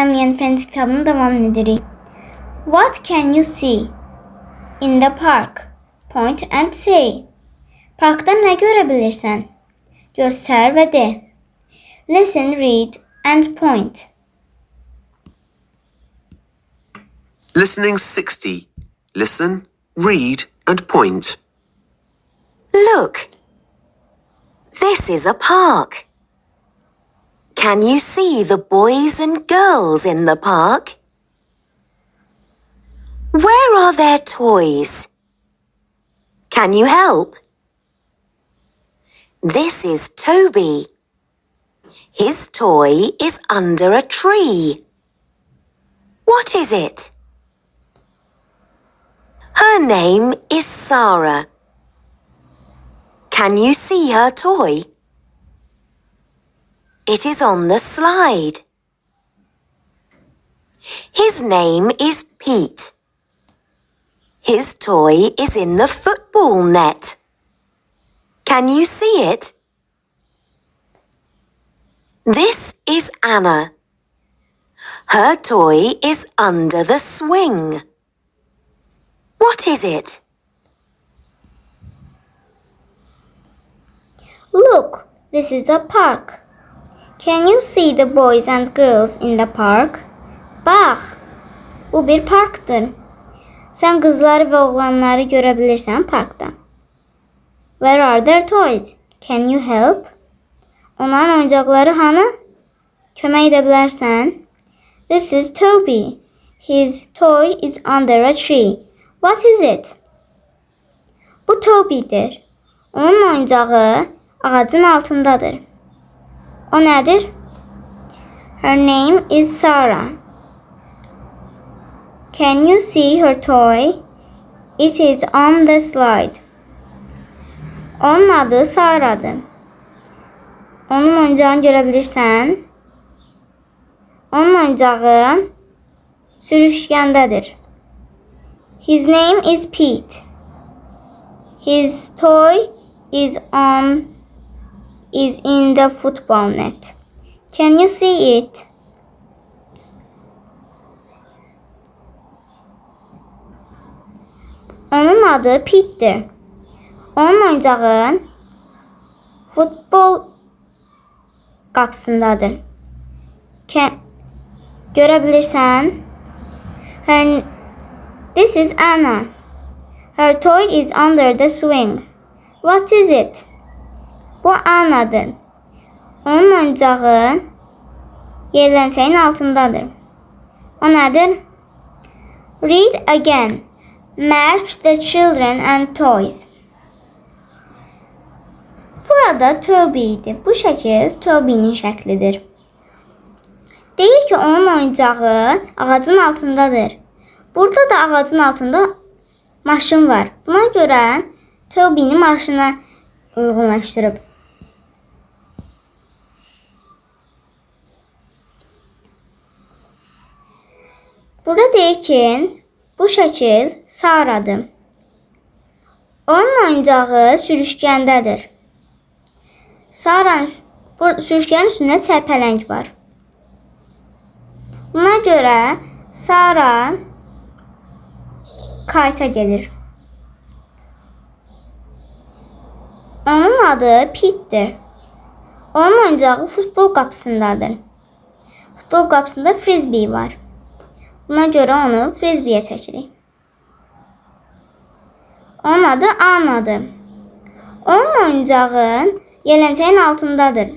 Family and Friends kitabının davamını edirik. What can you see in the park? Point and say. Parkda nə görə bilirsən? Göstər və de. Listen, read and point. Listening 60. Listen, read and point. Look, this is a park. Can you see the boys and girls in the park? Where are their toys? Can you help? This is Toby. His toy is under a tree. What is it? Her name is Sarah. Can you see her toy? It is on the slide. His name is Pete. His toy is in the football net. Can you see it? This is Anna. Her toy is under the swing. What is it? Look, this is a park. Can you see the boys and girls in the park? Bax, bu bir parkdır. Sən qızları və oğlanları görə bilirsən parkda. Where are their toys? Can you help? Onların oyuncaqları hanı? Kömək edə bilərsən? This is Toby. His toy is under a tree. What is it? Bu Toby'dir. Onun oyuncağı ağacın altındadır. O nədir? Her name is Sarah. Can you see her toy? It is on the slide. Onun adı Sarah'dır. Onun oyuncağını görə bilirsən? Onun oyuncağı sürüşkəndədir. His name is Pete. His toy is in the football net. Can you see it? Onun adı Pete'dir. Onun oyuncağı futbol qapısındadır. Görə bilirsən? This is Anna. Her toy is under the swing. What is it? Bu Anna'dır. Onun oyuncağı yerləncəyin altındadır. O nədir? Read again. Match the children and toys. Burada Toby idi. Bu şəkil Toby'nin şəklidir. Deyir ki, onun oyuncağı ağacın altındadır. Burada da ağacın altında maşın var. Buna görə Toby'ni maşına uyğunlaşdırıb. Burada deyir ki, bu şəkil Sarah'dır. Onun oyuncağı sürüşkəndədir. Sürüşkənin üstündə çərpələng var. Buna görə Sarah kayta gelir. Onun adı Pete'dir. Onun oyuncağı futbol qapısındadır. Futbol qapısında frisbee var. Buna görə onu frisbeeyə çəkirik. Onun adı Anna'dır. Onun oyuncağı yerləncəyin altındadır.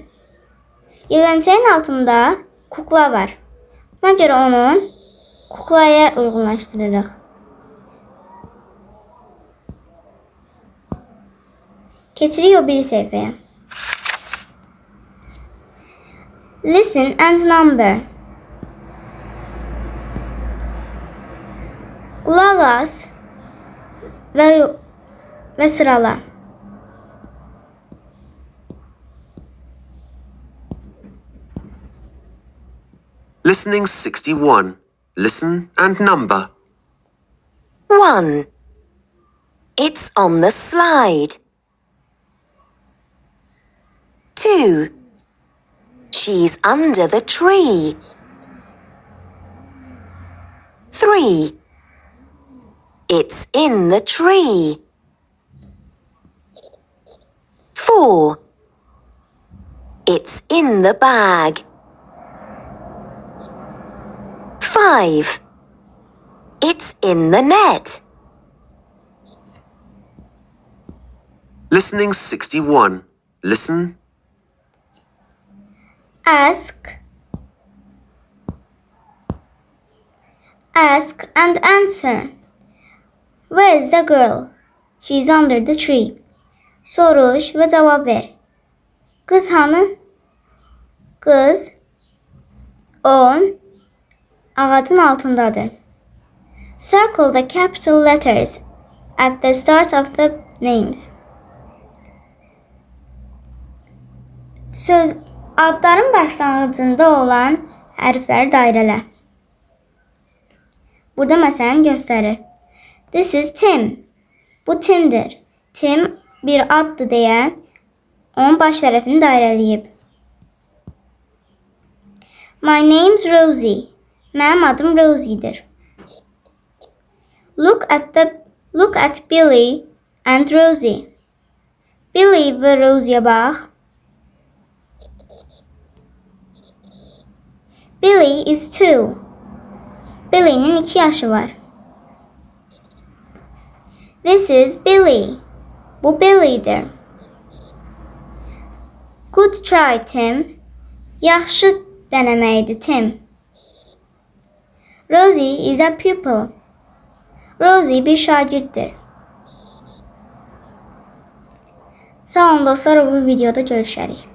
Yerləncəyin altında kukla var. Buna görə onu kuklaya uyğunlaşdırırıq. Keçirik o biri səhifəyə. Listen and number. Qulaq as və sırala. Listening 61. Listen and number. 1. It's on the slide. 2. She's under the tree. 3. It's in the tree. 4. It's in the bag. 5. It's in the net. Listening 61. Listen, Ask and answer. Where is the girl? She's under the tree. Soruş ve cevap ver. Kız hanı? Kız o ağacın altındadır. Circle the capital letters at the start of the names. Söz adların başlanğıcında olan hərfləri dairələ. Burada məsələn göstərir. This is Tim. Bu Tim'dir. Tim bir addır deyə onun baş tərəfini dairələyib. My name's Rosie. Mənim adım Rosie'dir. Look at Billy and Rosie. Billy və Rosie'yə bax. Billy is 2. Billy'nin 2 yaşı var. This is Billy. Bu Billy'dir. Good try, Tim. Yaxşı denəməydi, Tim. Rosie is a pupil. Rosie bir şagirddir. Sağ olun dostlar, bu videoda görüşərik.